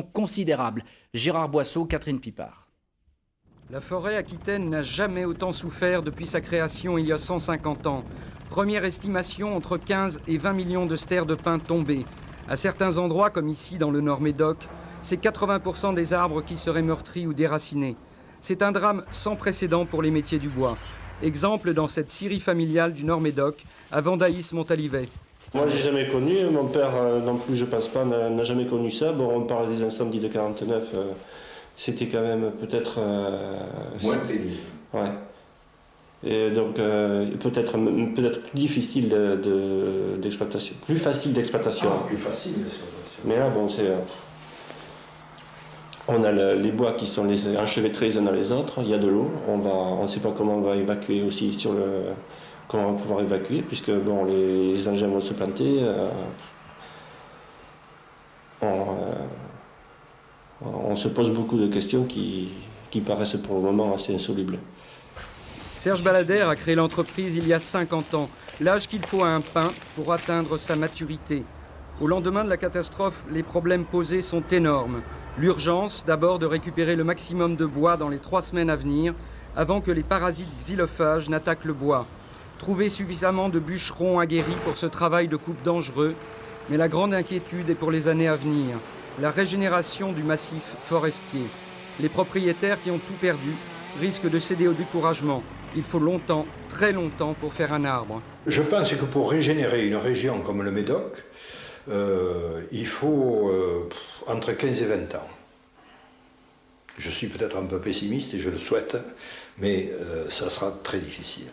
Considérable. Gérard Boisseau, Catherine Pipard. La forêt aquitaine n'a jamais autant souffert depuis sa création il y a 150 ans. Première estimation, entre 15 et 20 millions de stères de pins tombés. À certains endroits, comme ici dans le Nord-Médoc, c'est 80% des arbres qui seraient meurtris ou déracinés. C'est un drame sans précédent pour les métiers du bois. Exemple dans cette scierie familiale du Nord-Médoc, à Vendaïs-Montalivet. Moi, j'ai jamais connu, mon père non plus, je pense pas, n'a jamais connu ça. Bon, on parle des incendies de 49, c'était quand même peut-être... moins pénible. Ouais. Et donc, peut-être plus difficile d'exploitation, plus facile d'exploitation. Plus facile d'exploitation. Mais là, bon, c'est... on a les bois qui sont enchevêtrés les uns dans les autres, il y a de l'eau, on ne sait pas comment on va évacuer aussi comment on va pouvoir évacuer, puisque bon, les engins vont se planter. On se pose beaucoup de questions qui paraissent pour le moment assez insolubles. Serge Baladère a créé l'entreprise il y a 50 ans, l'âge qu'il faut à un pin pour atteindre sa maturité. Au lendemain de la catastrophe, les problèmes posés sont énormes. L'urgence, d'abord, de récupérer le maximum de bois dans les 3 semaines à venir, avant que les parasites xylophages n'attaquent le bois. Trouver suffisamment de bûcherons aguerris pour ce travail de coupe dangereux, mais la grande inquiétude est pour les années à venir, la régénération du massif forestier. Les propriétaires qui ont tout perdu risquent de céder au découragement. Il faut longtemps, très longtemps, pour faire un arbre. Je pense que pour régénérer une région comme le Médoc, il faut entre 15 et 20 ans. Je suis peut-être un peu pessimiste et je le souhaite, mais ça sera très difficile.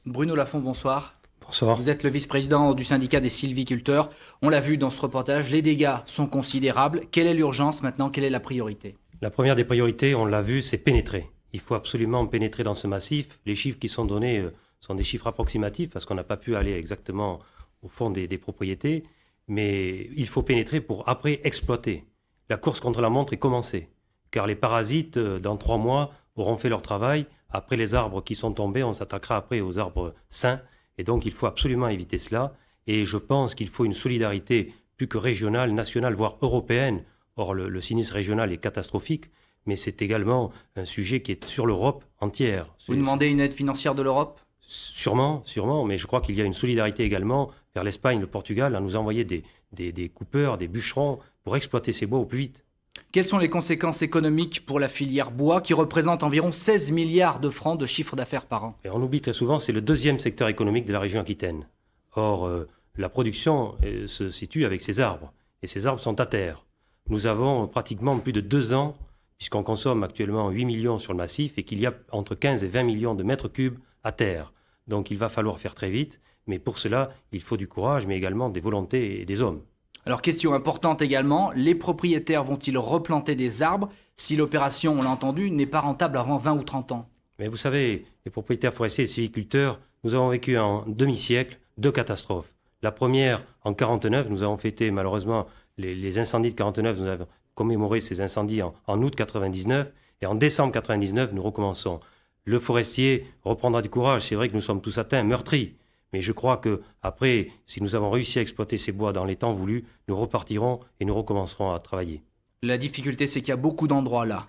Bruno Lafont, bonsoir. Bonsoir. Vous êtes le vice-président du syndicat des sylviculteurs. On l'a vu dans ce reportage, les dégâts sont considérables. Quelle est l'urgence maintenant? Quelle est la priorité? La première des priorités, on l'a vu, c'est pénétrer. Il faut absolument pénétrer dans ce massif. Les chiffres qui sont donnés sont des chiffres approximatifs parce qu'on n'a pas pu aller exactement au fond des propriétés. Mais il faut pénétrer pour après exploiter. La course contre la montre est commencée. Car les parasites, dans 3 mois, auront fait leur travail. Après les arbres qui sont tombés, on s'attaquera après aux arbres sains. Et donc, il faut absolument éviter cela. Et je pense qu'il faut une solidarité plus que régionale, nationale, voire européenne. Or, le sinistre régional est catastrophique, mais c'est également un sujet qui est sur l'Europe entière. Vous demandez une aide financière de l'Europe? Sûrement, mais je crois qu'il y a une solidarité également vers l'Espagne, le Portugal, à nous envoyer des coupeurs, des bûcherons pour exploiter ces bois au plus vite. Quelles sont les conséquences économiques pour la filière bois qui représente environ 16 milliards de francs de chiffre d'affaires par an? Et on oublie très souvent, c'est le 2e secteur économique de la région aquitaine. Or, la production se situe avec ces arbres, et ces arbres sont à terre. Nous avons pratiquement plus de 2 ans, puisqu'on consomme actuellement 8 millions sur le massif, et qu'il y a entre 15 et 20 millions de mètres cubes à terre. Donc il va falloir faire très vite, mais pour cela, il faut du courage, mais également des volontés et des hommes. Alors, question importante également, les propriétaires vont-ils replanter des arbres si l'opération, on l'a entendu, n'est pas rentable avant 20 ou 30 ans? Mais vous savez, les propriétaires forestiers et sylviculteurs, nous avons vécu en demi-siècle 2 catastrophes. La première, en 49, nous avons fêté malheureusement les incendies de 49, nous avons commémoré ces incendies en août 99, et en décembre 99, nous recommençons. Le forestier reprendra du courage, c'est vrai que nous sommes tous atteints, meurtris. Mais je crois que après, si nous avons réussi à exploiter ces bois dans les temps voulus, nous repartirons et nous recommencerons à travailler. La difficulté, c'est qu'il y a beaucoup d'endroits là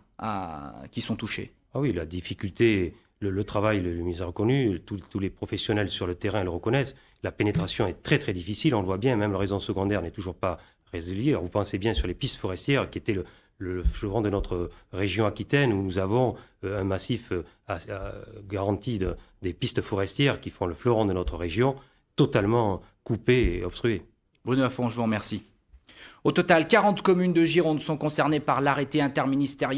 qui sont touchés. Ah oui, la difficulté, le travail, le mise à reconnu, tous les professionnels sur le terrain le reconnaissent. La pénétration est très très difficile, on le voit bien, même le réseau secondaire n'est toujours pas résilié. Alors, vous pensez bien sur les pistes forestières qui étaient le fleuron de notre région aquitaine, où nous avons un massif garanti des pistes forestières qui font le fleuron de notre région, totalement coupé et obstrué. Bruno Lafont, je vous remercie. Au total, 40 communes de Gironde sont concernées par l'arrêté interministériel